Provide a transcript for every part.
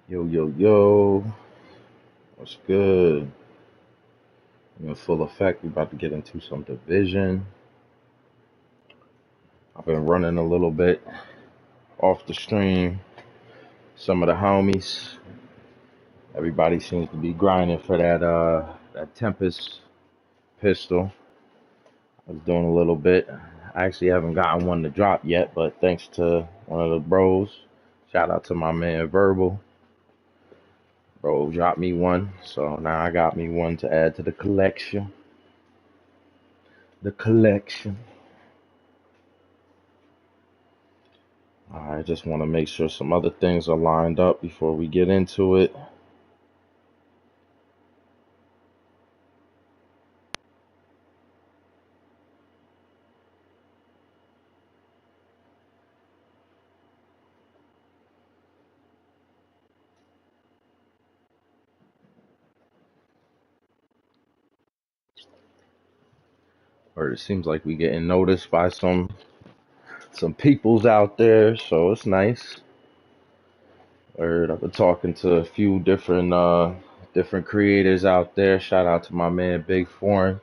Yo, yo, yo, what's good? In full effect, we about to get into some division. I've been running a little bit off the stream. Some of the homies, everybody seems to be grinding for that Tempest pistol. I was doing a little bit. I actually haven't gotten one to drop yet, but thanks to one of the bros, shout out to my man Verbal. Bro dropped me one, so now I got me one to add to the collection. The collection. I just want to make sure some other things are lined up before we get into it. Or it seems like we getting noticed by some peoples out there, so it's nice. Or I've been talking to a few different creators out there. Shout out to my man Big Foreign.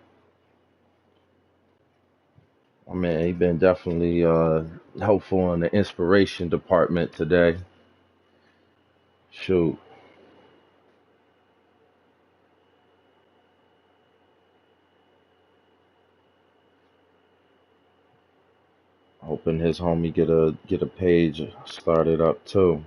My man, he been definitely helpful in the inspiration department today. Shoot. Hoping his homie get a page started up too.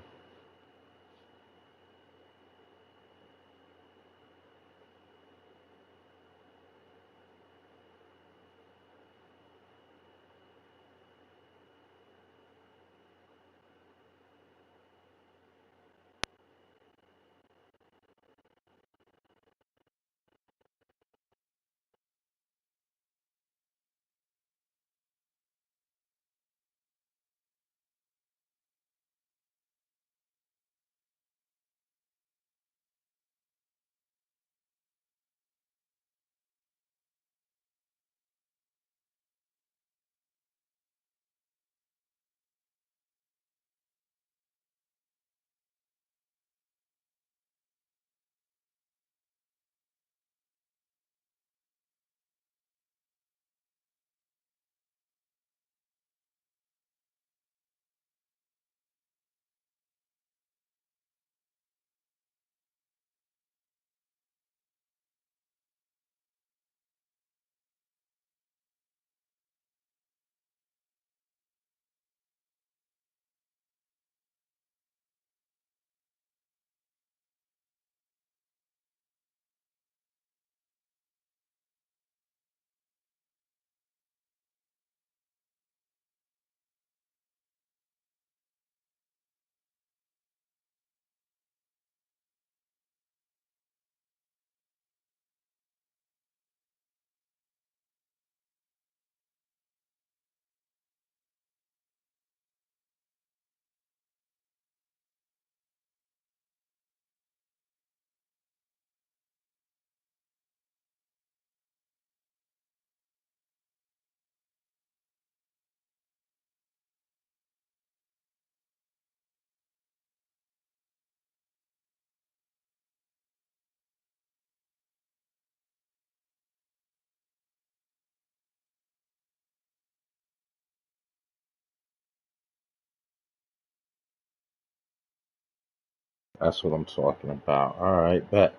That's what I'm talking about. All right, bet.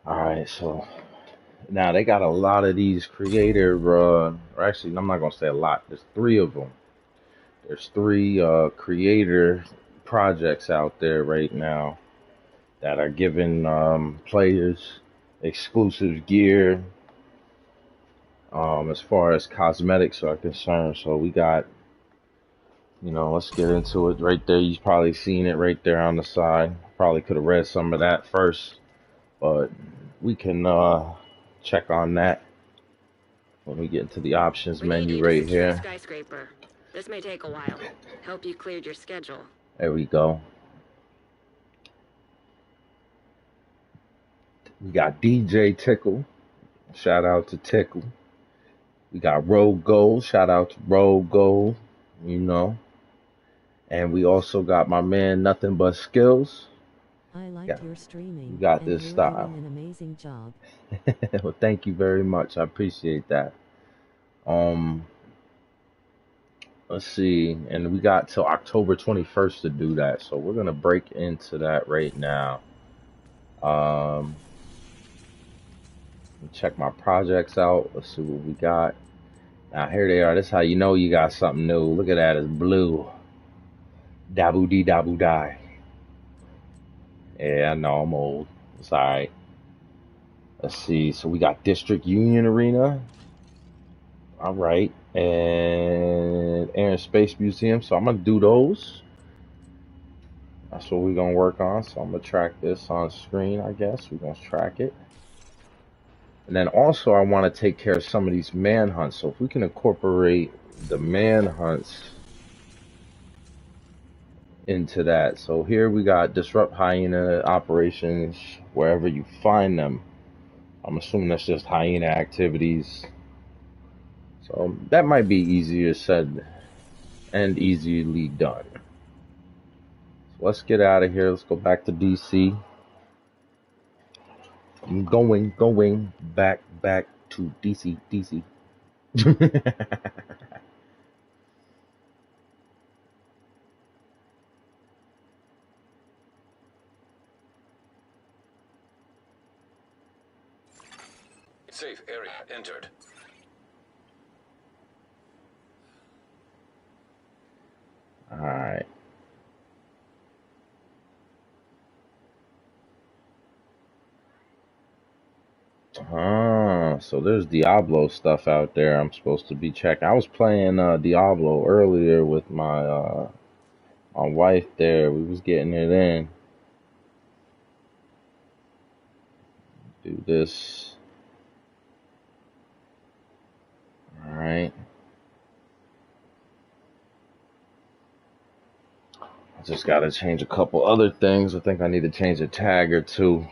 All right, so now they got a lot of these creative, or actually, I'm not gonna say a lot. There's three of them. There's three creator projects out there right now that are giving players exclusive gear as far as cosmetics are concerned. So we got, let's get into it right there. You've probably seen it right there on the side. Probably could have read some of that first, but we can check on that when we get into the options We need menu you to right secure the here. skyscraper. This may take a while. Hope you cleared your schedule. There we go. We got DJ Tickle. Shout out to Tickle. We got Road Gold. Shout out to Road Gold. You know. And we also got my man Nothing But Skills. I liked Yeah, your you streaming, got and this you're style. doing an amazing job. Well, thank you very much. I appreciate that. Um, let's see, and we got till October 21st to do that, so we're gonna break into that right now. Um, check my projects out. Let's see what we got. Now here they are. This is how you know you got something new. Look at that. It's blue. Dabu dee dabu die. Yeah, I know I'm old. It's alright. Let's see. So we got District Union Arena. All right. And Air and Space Museum. So I'm gonna do those. That's what we're gonna work on. So I'm gonna track this on screen, I guess. We're gonna track it. And then also I want to take care of some of these manhunts. So if we can incorporate the manhunts into that. So here we got disrupt hyena operations wherever you find them. I'm assuming that's just hyena activities. So that might be easier said and easily done. So let's get out of here. Let's go back to DC. I'm going back to DC, DC. Safe area entered. All right. So there's Diablo stuff out there I'm supposed to be checking. I was playing Diablo earlier with my wife there. We was getting it in. Do this. All right. I just got to change a couple other things. I think I need to change a tag or two.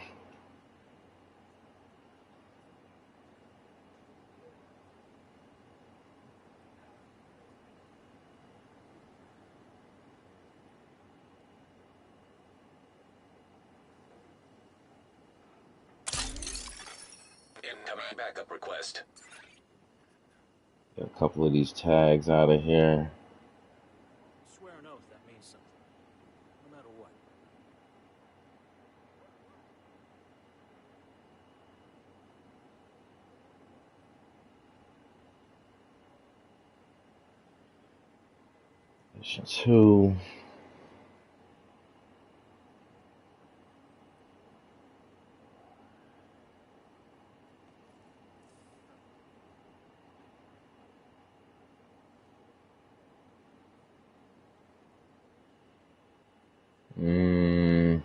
Incoming backup request. Get a couple of these tags out of here. Swear an oath that means something, no matter what. Mission 2. Mm.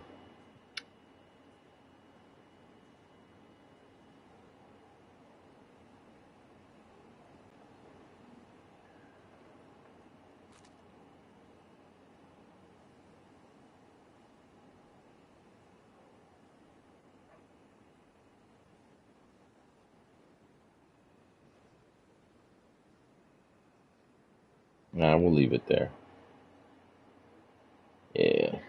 Nah, we'll leave it there. Yeah.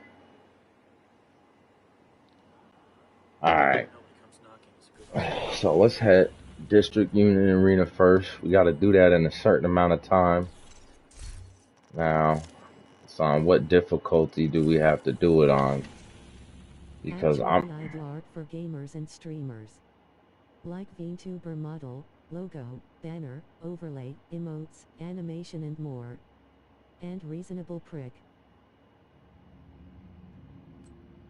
All right. Nobody comes knocking is a good thing. So let's head District Union Arena first. We got to do that in a certain amount of time. Now, it's on what difficulty do we have to do it on? Because I'm Actually, I'd art for gamers and streamers. Like VTuber model, logo, banner, overlay, emotes, animation and more. And reasonable prick.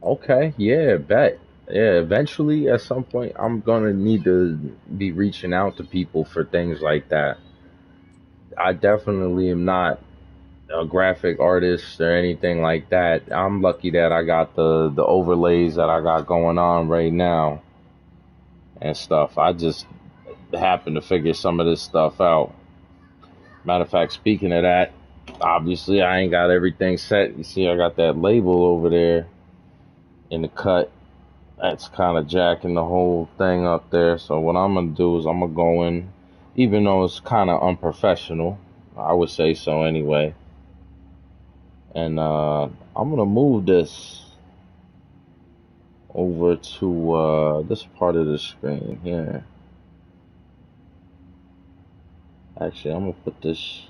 okay. Yeah, bet. Yeah, eventually at some point I'm gonna need to be reaching out to people for things like that. I definitely am not a graphic artist or anything like that. I'm lucky that I got the overlays that I got going on right now and stuff. I just happen to figure some of this stuff out. Matter of fact, speaking of that, obviously I ain't got everything set. You see, I got that label over there in the cut. That's kind of jacking the whole thing up there. So what I'm gonna do is I'm gonna go in, even though it's kind of unprofessional, I would say so anyway. And I'm gonna move this over to this part of the screen here. Actually, I'm gonna put this.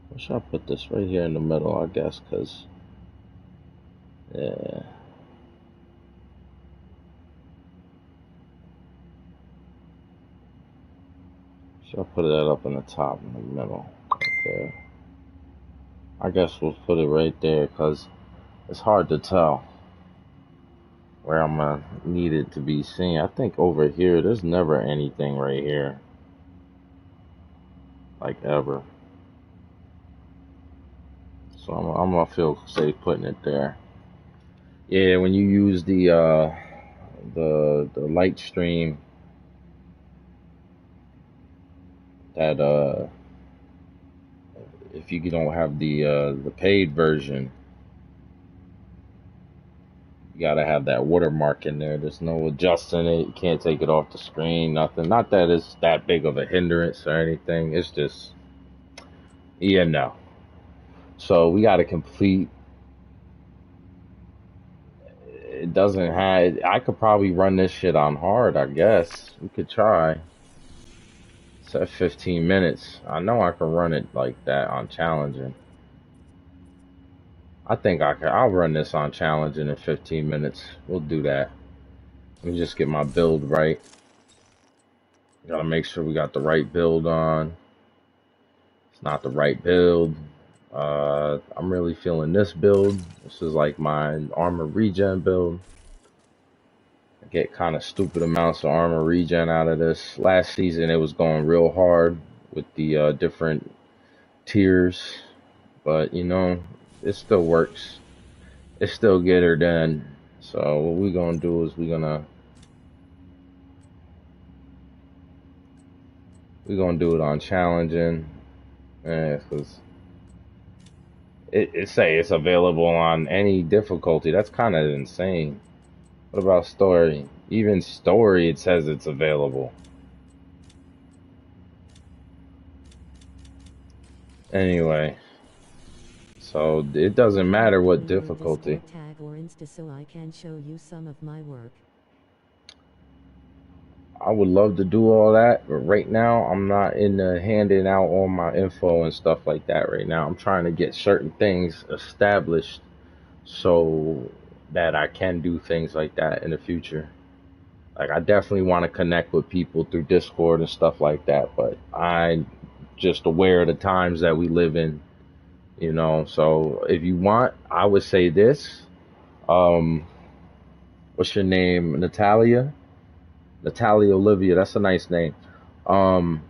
Where should I put this? Right here in the middle, I guess, cause yeah. Should I put that up in the top in the middle? Okay. I guess we'll put it right there, cause it's hard to tell where I'm gonna need it to be seen. I think over here, there's never anything right here, like ever. So I'm gonna feel safe putting it there. Yeah, when you use the light stream, that if you don't have the paid version, you gotta have that watermark in there. There's no adjusting it. You can't take it off the screen. Nothing. Not that it's that big of a hindrance or anything. It's just, yeah, no. So we got to complete. It doesn't have. I could probably run this shit on hard. I guess we could try. It's at 15 minutes. I know I can run it like that on challenging. I think I can. I'll run this on challenging in 15 minutes. We'll do that. Let me just get my build right. Gotta make sure we got the right build on. It's not the right build. I'm really feeling this build. This is like my armor regen build. I get kind of stupid amounts of armor regen out of this. Last season it was going real hard with the different tiers, but you know, it still works. It's still get her done. So what we're gonna do is we're gonna do it on challenging, because it say it's available on any difficulty. That's kind of insane. What about story? Even story, it says it's available. Anyway, so it doesn't matter what difficulty. Tag or Insta so I can show you some of my work. I would love to do all that, but right now I'm not in the handing out all my info and stuff like that right now. I'm trying to get certain things established so that I can do things like that in the future. Like I definitely want to connect with people through Discord and stuff like that, but I'm just aware of the times that we live in, you know. So if you want, I would say this. What's your name? Natalia Olivia. That's a nice name. I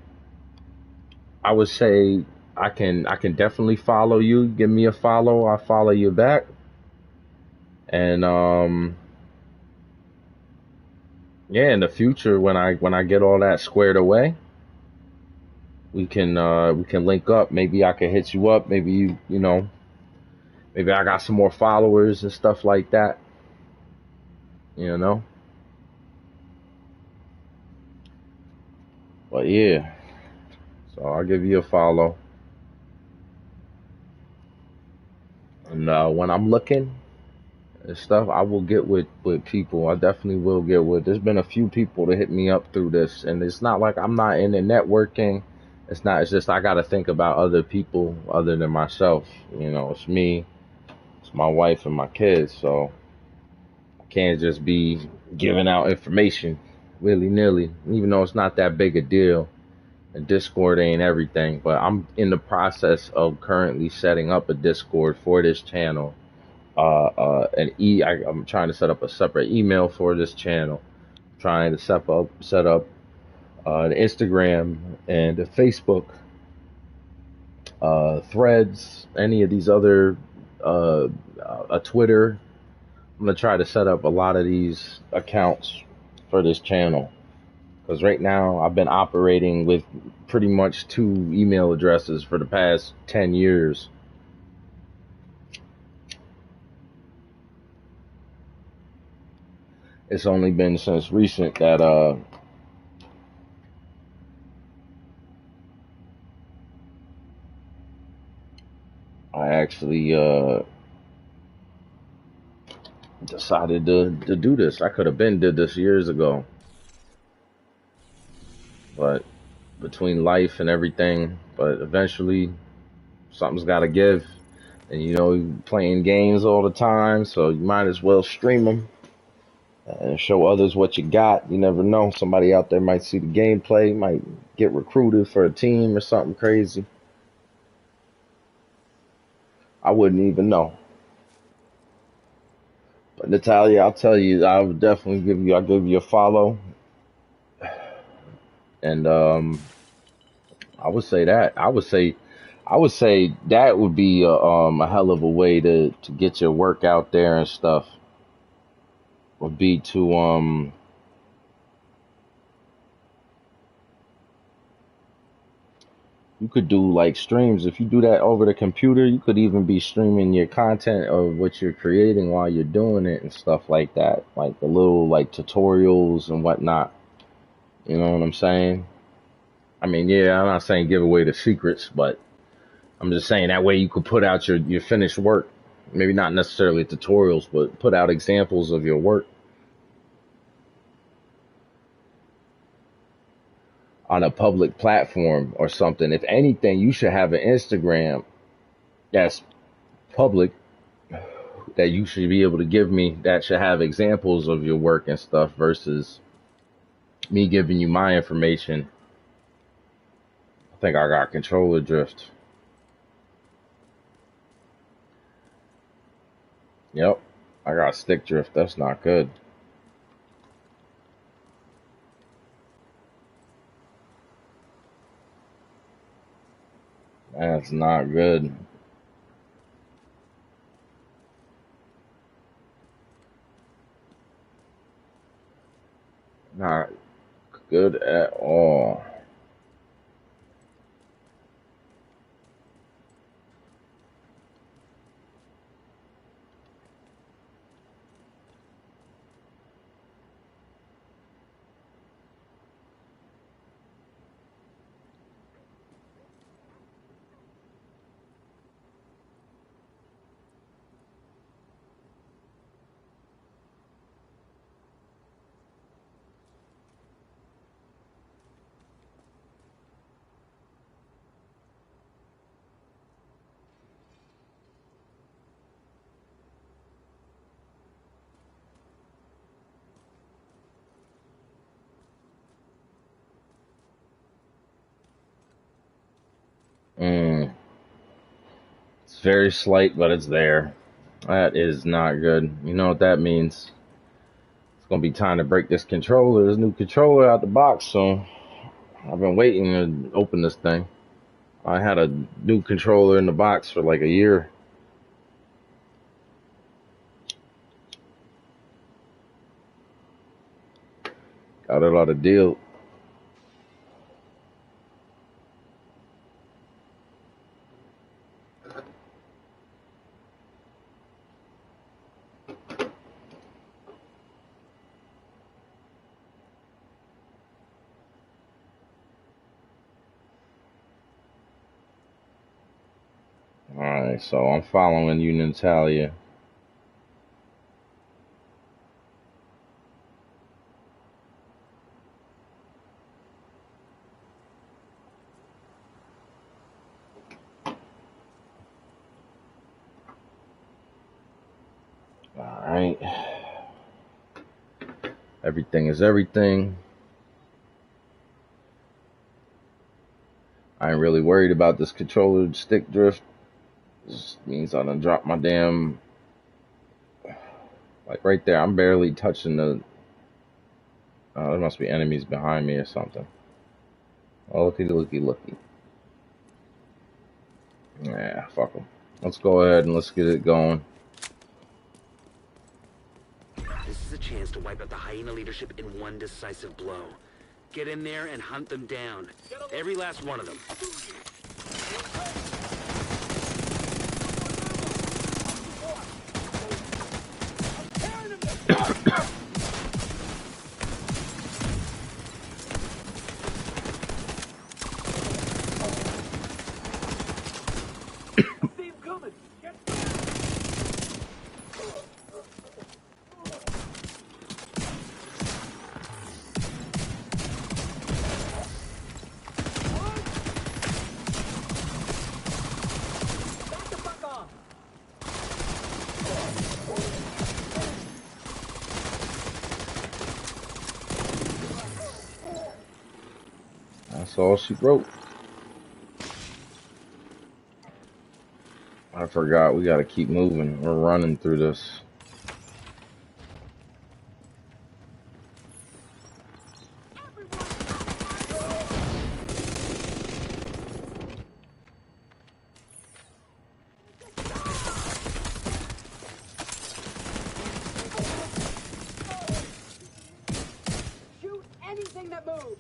would say I can definitely follow you. Give me a follow. I'll follow you back. And yeah, in the future when I get all that squared away, we can link up. Maybe I can hit you up. Maybe you know, maybe I got some more followers and stuff like that. You know. But yeah. So I'll give you a follow. And when I'm looking and stuff, I will get with people. I definitely will get with. There's been a few people that hit me up through this, and it's not like I'm not into networking. It's not. It's just I got to think about other people other than myself. You know, it's me, it's my wife, and my kids. So I can't just be giving out information willy nilly, even though it's not that big a deal. And Discord ain't everything, but I'm in the process of currently setting up a Discord for this channel. I'm trying to set up a separate email for this channel. Trying to set up the Instagram and the Facebook, Threads, any of these other, a Twitter. I'm gonna try to set up a lot of these accounts for this channel. Because right now I've been operating with pretty much 2 email addresses for the past 10 years. It's only been since recent that I actually decided to do this. I could have been did this years ago, but between life and everything, but eventually something's got to give. And you know, you playing games all the time, so you might as well stream them and show others what you got. You never know, somebody out there might see the gameplay, might get recruited for a team or something crazy. I wouldn't even know. But Natalia, I'll tell you, I would definitely I'll give you a follow. And I would say that. I would say that would be a hell of a way to get your work out there and stuff. Would be to you could do like streams. If you do that over the computer, you could even be streaming your content of what you're creating while you're doing it and stuff like that. Like the little like tutorials and whatnot. You know what I'm saying? I mean, yeah, I'm not saying give away the secrets, but I'm just saying that way you could put out your finished work. Maybe not necessarily tutorials, but put out examples of your work on a public platform or something. If anything, you should have an Instagram that's public that you should be able to give me that should have examples of your work and stuff versus me giving you my information. I think I got controller drift. Yep, I got stick drift. That's not good. That's not good. Not good at all. It's very slight, but it's there. That is not good. You know what that means? It's gonna be time to break this controller. This new controller out the box, so I've been waiting to open this thing. I had a new controller in the box for like a year. Got it at a deal. Alright, so I'm following you, Natalia. Alright. Everything is everything. I ain't really worried about this controller stick drift. This means I done dropped my damn, like right there. I'm barely touching the. Oh, there must be enemies behind me or something. Oh, looky. Yeah, fuck them. Let's go ahead and let's get it going. This is a chance to wipe out the hyena leadership in one decisive blow. Get in there and hunt them down. Every last one of them. See him coming! That's all she wrote. I forgot we gotta keep moving. We're running through this. Shoot anything that moves!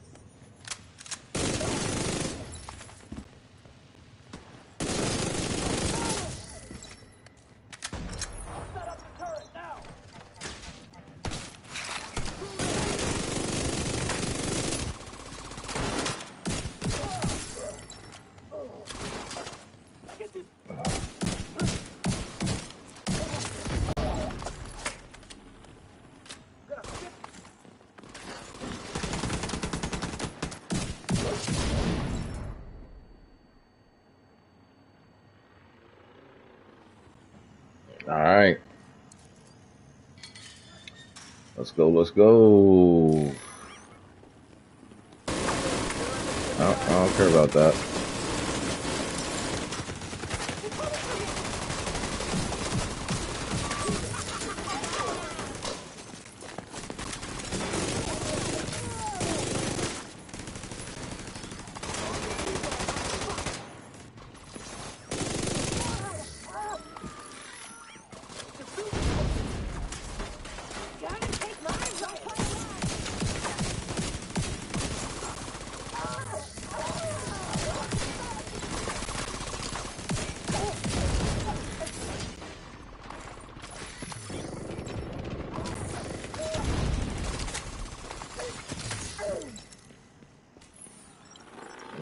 Set up the turret now! Get this. All right. Let's go. Let's go. I don't care about that.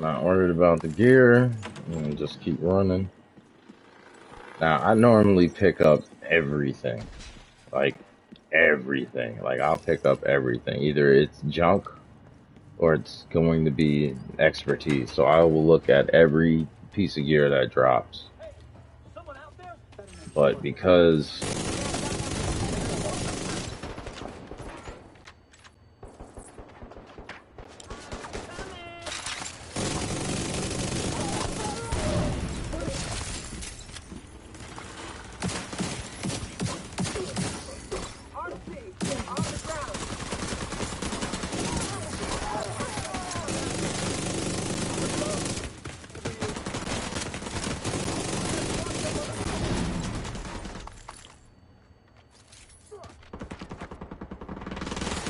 Not worried about the gear. And just keep running. Now, I normally pick up everything. Like, everything. Like, I'll pick up everything. Either it's junk or it's going to be expertise. So I will look at every piece of gear that drops. Someone out there? But because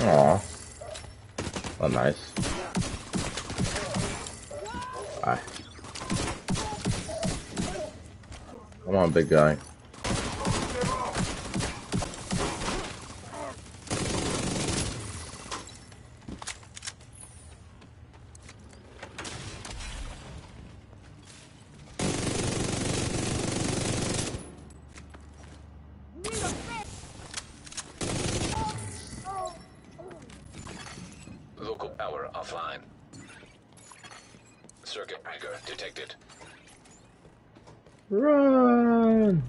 aw. Oh, nice. Bye. Come on, big guy. Local power offline. Circuit breaker detected. Run!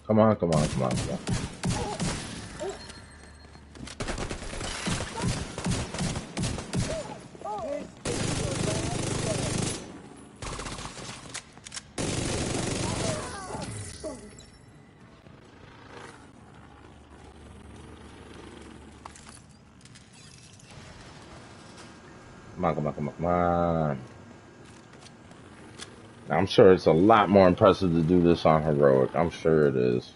Come on, come on, come on, come on. Come on, come on, come on, come on. Now, I'm sure it's a lot more impressive to do this on heroic. I'm sure it is.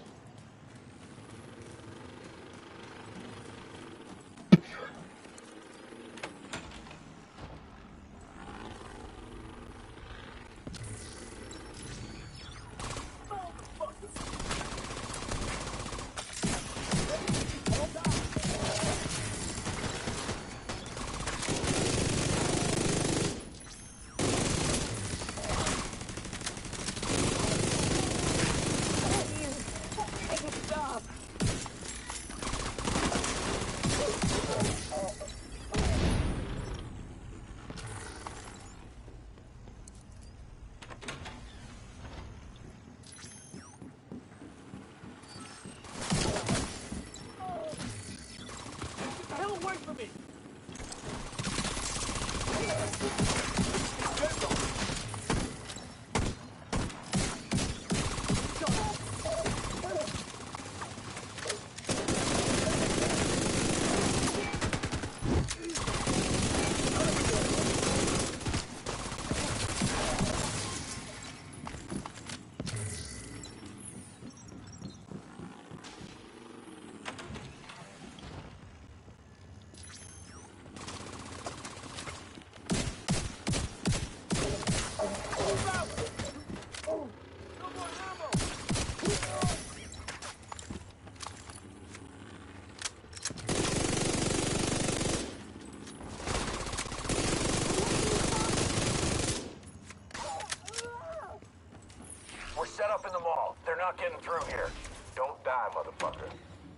not getting through here. Don't die, motherfucker.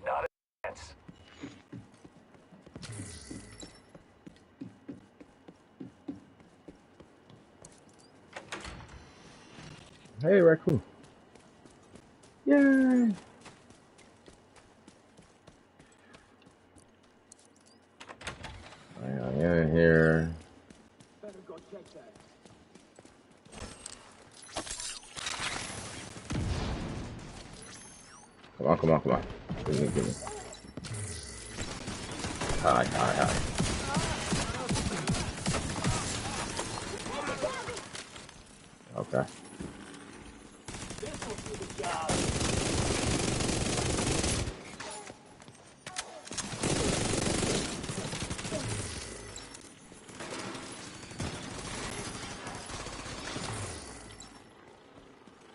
Not a chance. Hey, raccoon. Yay! Hang on, in here. Better go check that. Come on, come on, come on. Give me, give me. Hi, hi, hi. Okay. This will do the job.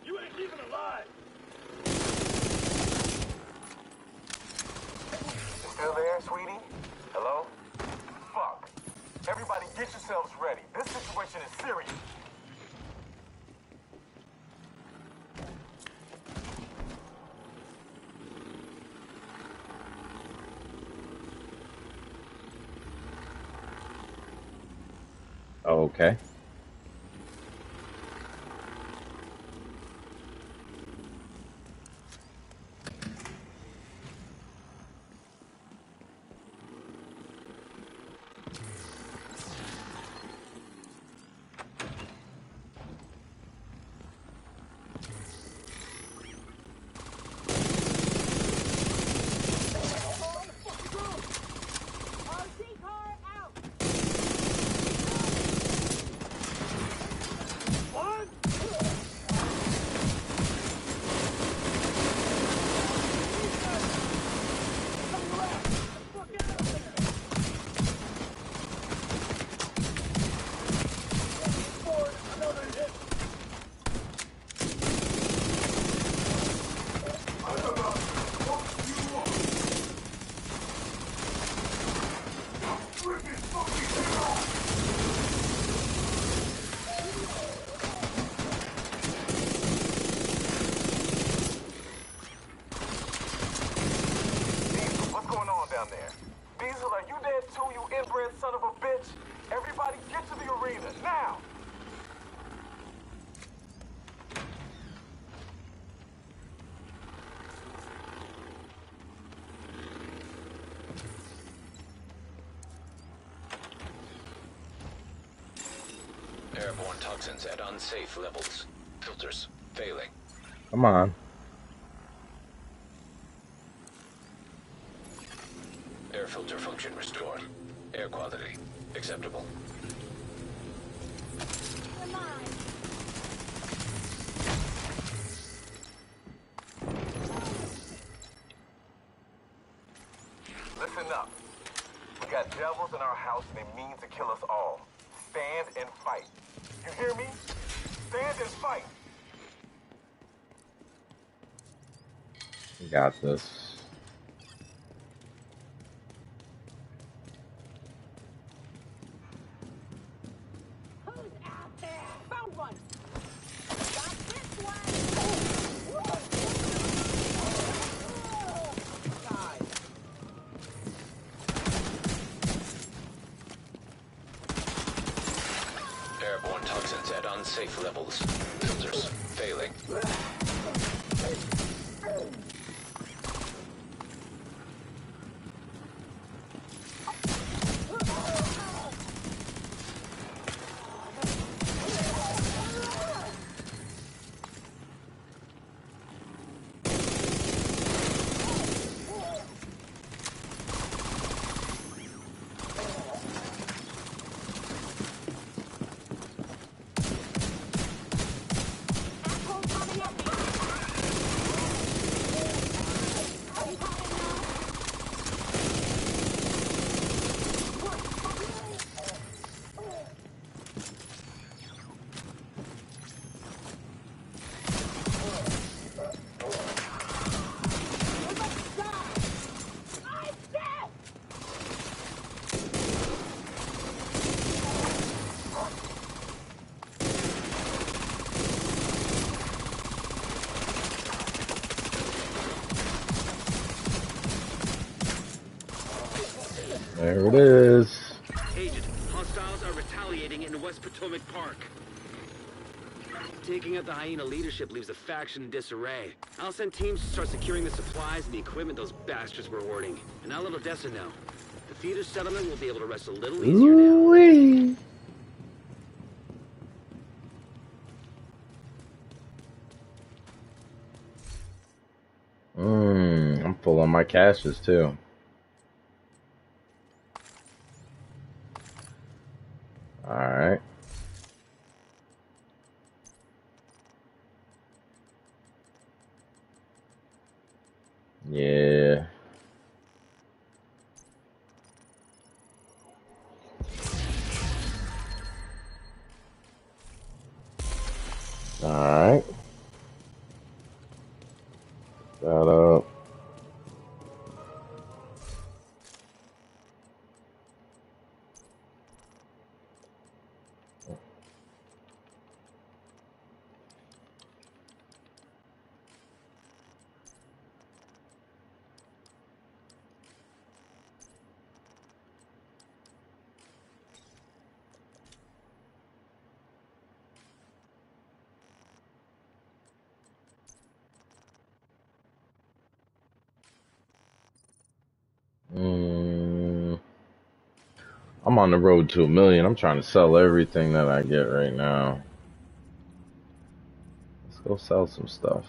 You ain't even alive. You still there, sweetie? Hello? Fuck. Everybody get yourselves ready. This situation is serious. Okay. RC car out. What's going on down there? Diesel, are you dead too, you inbred son of a bitch? Everybody get to the arena, now! Airborne toxins at unsafe levels. Filters failing. Come on. Air filter function restored. Air quality acceptable. Listen up. We got devils in our house and they mean to kill us all. Stand and fight. You hear me? Stand and fight. We got this. Who's out there? Found one. Got this one. God. Airborne toxins at unsafe levels. Filters failing. There it is. Agent, hostiles are retaliating in West Potomac Park. Taking out the hyena leadership leaves the faction in disarray. I'll send teams to start securing the supplies and the equipment those bastards were hoarding. And I'll let Odessa know. The theater settlement will be able to rest a little easier now. Ooh-wee. I'm full on my caches too. Alright. Yeah. Alright. That up. I'm on the road to 1 million. I'm trying to sell everything that I get right now. Let's go sell some stuff.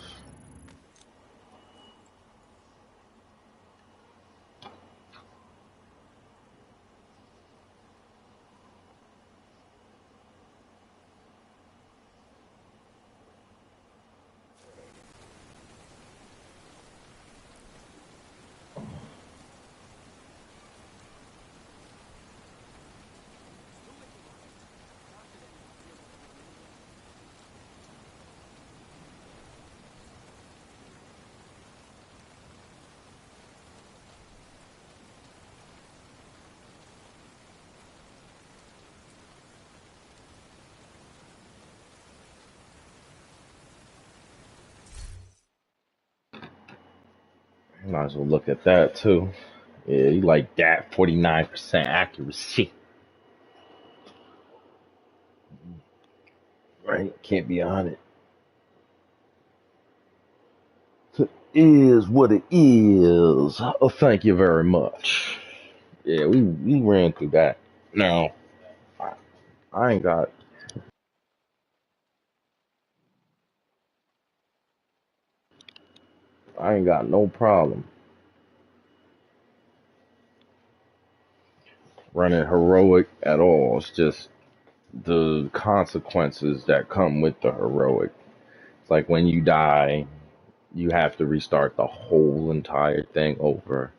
Might as well look at that too. Yeah, you like that 49% accuracy. Right? Can't be on it. It is what it is. Oh, thank you very much. Yeah, we ran through that. No, I ain't got no problem running heroic at all. It's just the consequences that come with the heroic. It's like when you die, you have to restart the whole entire thing over.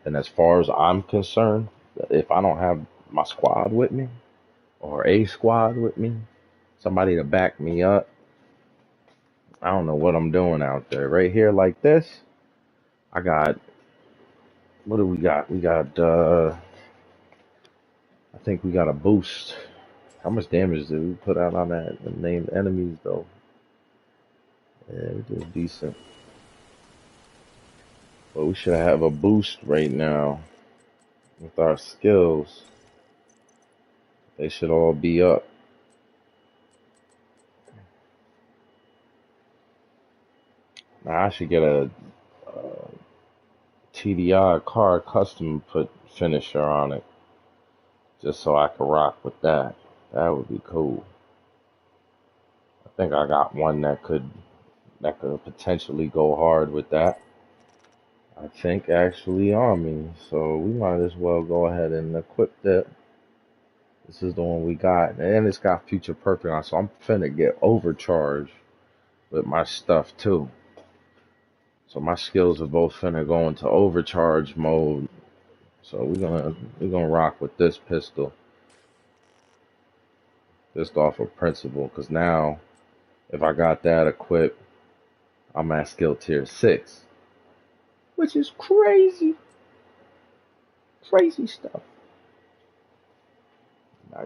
And as far as I'm concerned, if I don't have my squad with me or a squad with me, somebody to back me up, I don't know what I'm doing out there. Right here like this, I got, what do we got? We got, I think we got a boost. How much damage did we put out on that? The named enemies though. Yeah, we did decent. But we should have a boost right now with our skills. They should all be up. Now I should get a TDI car custom put finisher on it, just so I can rock with that. That would be cool. I think I got one that could potentially go hard with that. I think actually on me, so we might as well go ahead and equip that. This is the one we got, and it's got future perfect on, so I'm finna get overcharged with my stuff too. So my skills are both finna go into overcharge mode. So we're gonna rock with this pistol, just off of principle, because now if I got that equipped, I'm at skill tier 6, which is crazy stuff.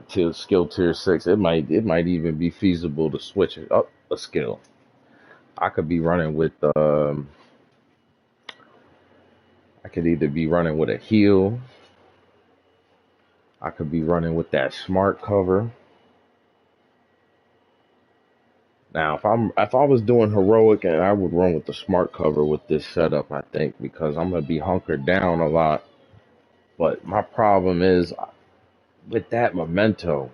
Till skill tier 6, it might even be feasible to switch it up a skill. I could be running with I could either be running with a heal I could be running with that smart cover. Now, if I was doing heroic, and I would run with the smart cover with this setup, I think, because I'm gonna be hunkered down a lot. But my problem is with that memento,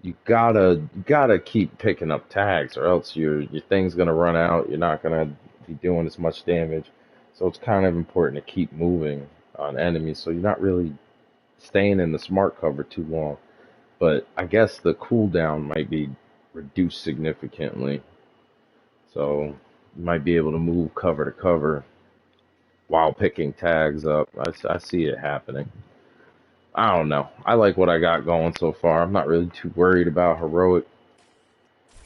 you gotta keep picking up tags, or else your thing's gonna run out. You're not gonna be doing as much damage. So it's kind of important to keep moving on enemies, so you're not really staying in the smart cover too long. But I guess the cooldown might be reduced significantly. So you might be able to move cover to cover while picking tags up. I see it happening. I don't know. I like what I got going so far. I'm not really too worried about heroic.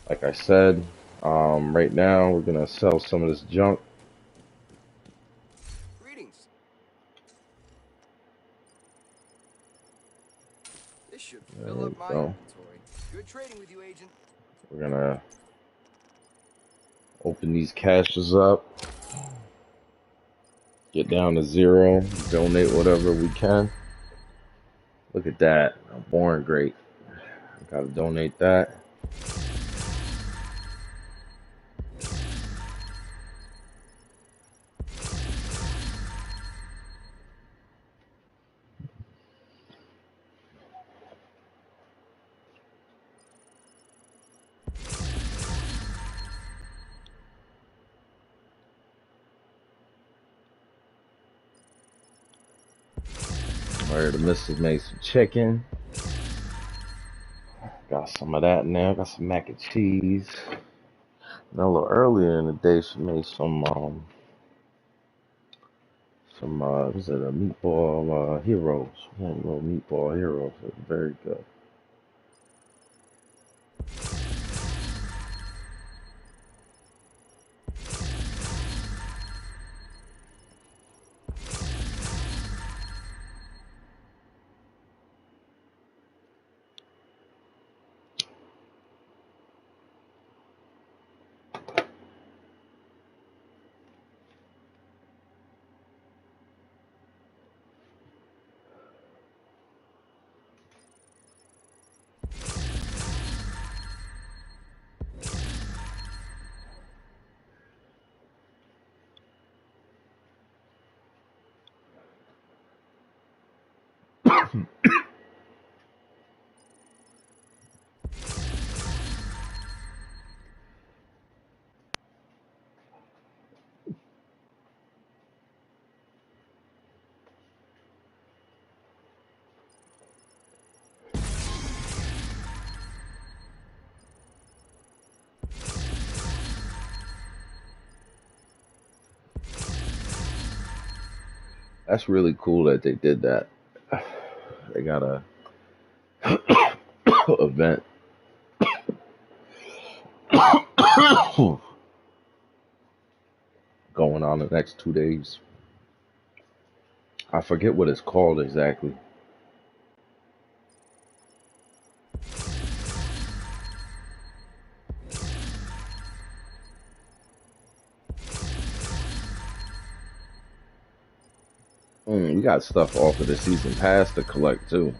Like I said, right now we're gonna sell some of this junk. Greetings. This should There fill we up my go. inventory. Good trading with you, Agent. We're gonna open these caches up, get down to 0, donate whatever we can. Look at that. Born great. Gotta donate that. Alright, the missus made some chicken. Got some of that in there. Got some mac and cheese. And a little earlier in the day, she made some was it a meatball heroes? Yeah, little meatball heroes. It was very good. That's really cool that they did that. They got a event going on the next 2 days. I forget what it's called exactly. We got stuff off of the season pass to collect too.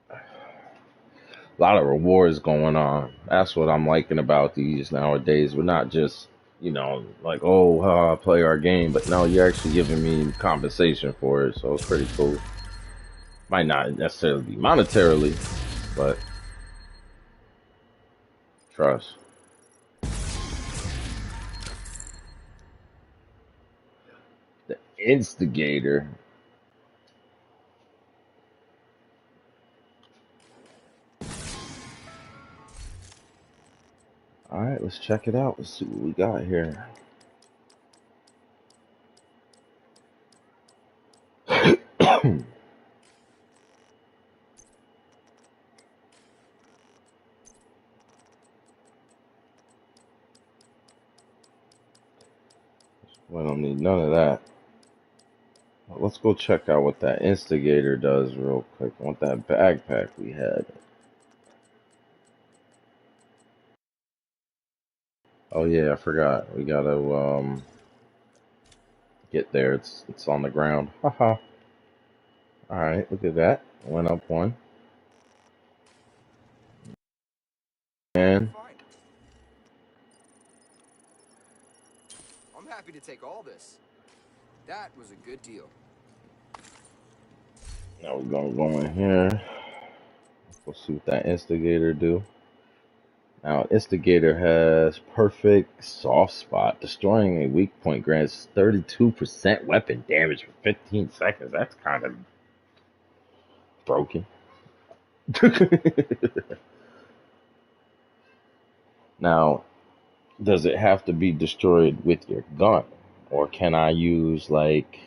A lot of rewards going on. That's what I'm liking about these nowadays. We're not just, like, oh, play our game, but no, you're actually giving me compensation for it, so it's pretty cool. Might not necessarily be monetarily, but trust. The instigator. All right, let's check it out. Let's see what we got here. We don't need none of that. Let's go check out what that instigator does real quick. I want that backpack we had. Oh yeah, I forgot. We gotta get there. It's on the ground. Haha. All right, look at that. Went up one. And Fine. I'm happy to take all this. That was a good deal. now we're gonna go in here. We'll see what that instigator do. Now, instigator has perfect soft spot. Destroying a weak point grants 32% weapon damage for 15 seconds. That's kind of broken. Now, does it have to be destroyed with your gun? Or can I use like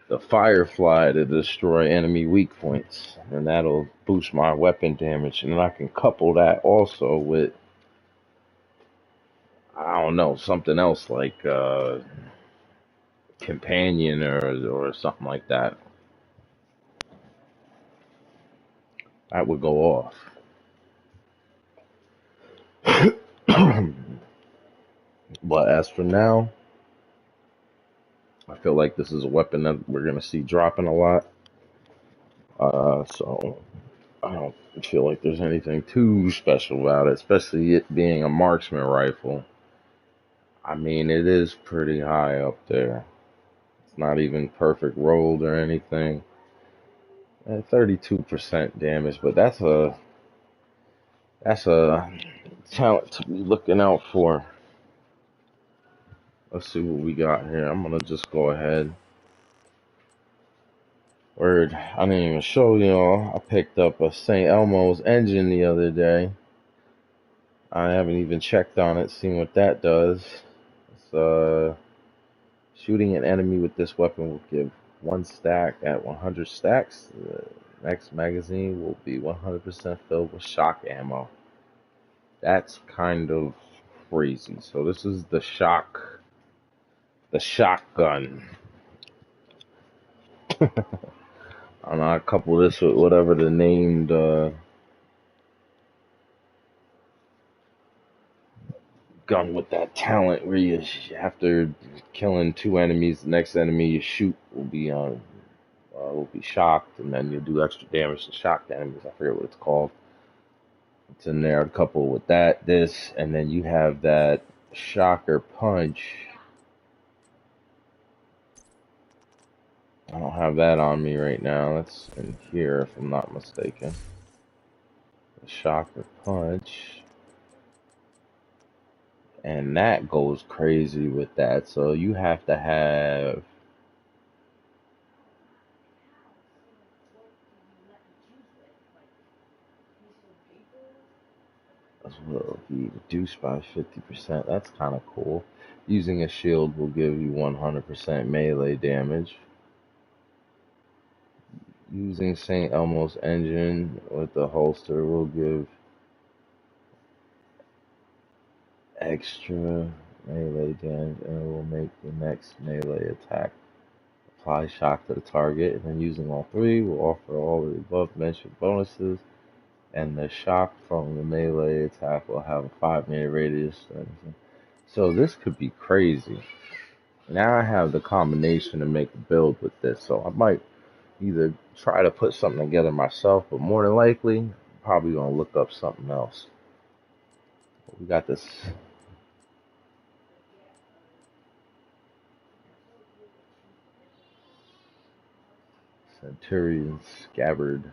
the Firefly to destroy enemy weak points? And that'll boost my weapon damage. And then I can couple that also with, I don't know, something else like Companion or something like that. That would go off. But as for now, I feel like this is a weapon that we're going to see dropping a lot. So I don't feel like there's anything too special about it, especially it being a marksman rifle. I mean, it is pretty high up there. It's not even perfect rolled or anything. 32% damage, but that's a talent to be looking out for. Let's see what we got here. I'm gonna just go ahead. Word, I didn't even show y'all. I picked up a St. Elmo's engine the other day. I haven't even checked on it, seen what that does. It's, shooting an enemy with this weapon will give 1 stack at 100 stacks. The next magazine will be 100% filled with shock ammo. That's kind of crazy. So this is the shotgun. I don't know, I couple this with whatever the named gun with that talent where you, after killing 2 enemies, the next enemy you shoot will be shocked, and then you'll do extra damage to shocked enemies. I forget what it's called. It's in there. A couple with that, this, and then you have that shocker punch. I don't have that on me right now. That's in here, if I'm not mistaken. The shocker punch. And that goes crazy with that. So you have to have as well be reduced by 50%. That's kind of cool. Using a shield will give you 100% melee damage. Using St. Elmo's engine with the holster will give extra melee damage, and it will make the next melee attack apply shock to the target. And then using all 3 will offer all the above mentioned bonuses, and the shock from the melee attack will have a 5-minute radius. So this could be crazy. Now I have the combination to make a build with this, so I might either try to put something together myself, but more than likely, I'm probably gonna look up something else. We got this Centurion Scabbard.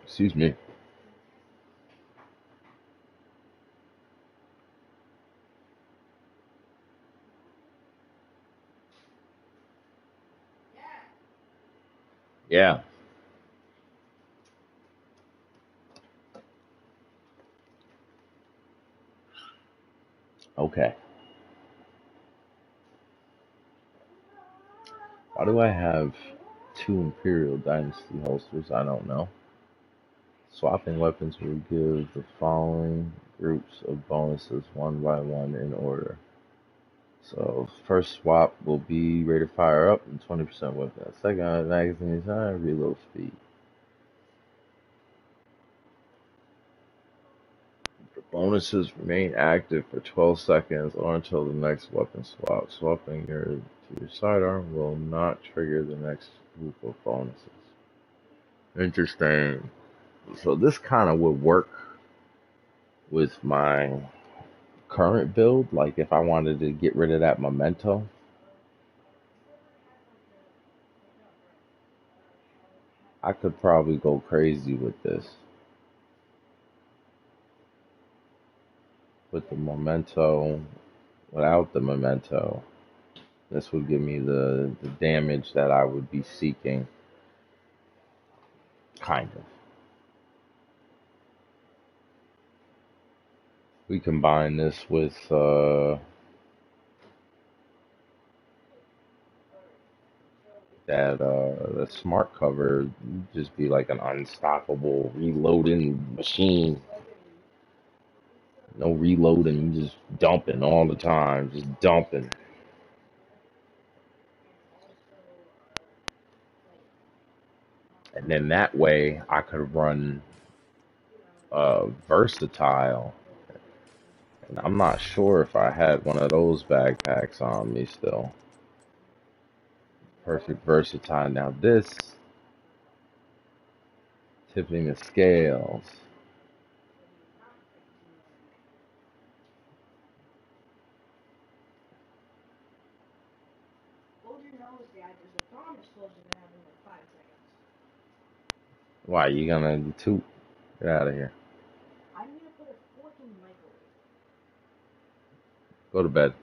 Excuse me. Yeah. Okay. Why do I have 2 Imperial Dynasty holsters? I don't know. Swapping weapons will give the following groups of bonuses one by one in order. So first swap will be rate of fire up and 20% weapon. Second magazine design, reload speed. Bonuses remain active for 12 seconds or until the next weapon swap. Swapping to your sidearm will not trigger the next group of bonuses. Interesting. So this kind of would work with my current build. Like if I wanted to get rid of that memento. I could probably go crazy with this. With the memento, without the memento. This would give me the damage that I would be seeking. Kind of. We combine this with the smart cover, just be like an unstoppable reloading machine. No reloading, just dumping all the time, just dumping. And then that way I could run versatile. And I'm not sure if I had one of those backpacks on me still. Perfect versatile. Now this, tipping the scales. Why, you gonna toot? Get out of here. Go to bed.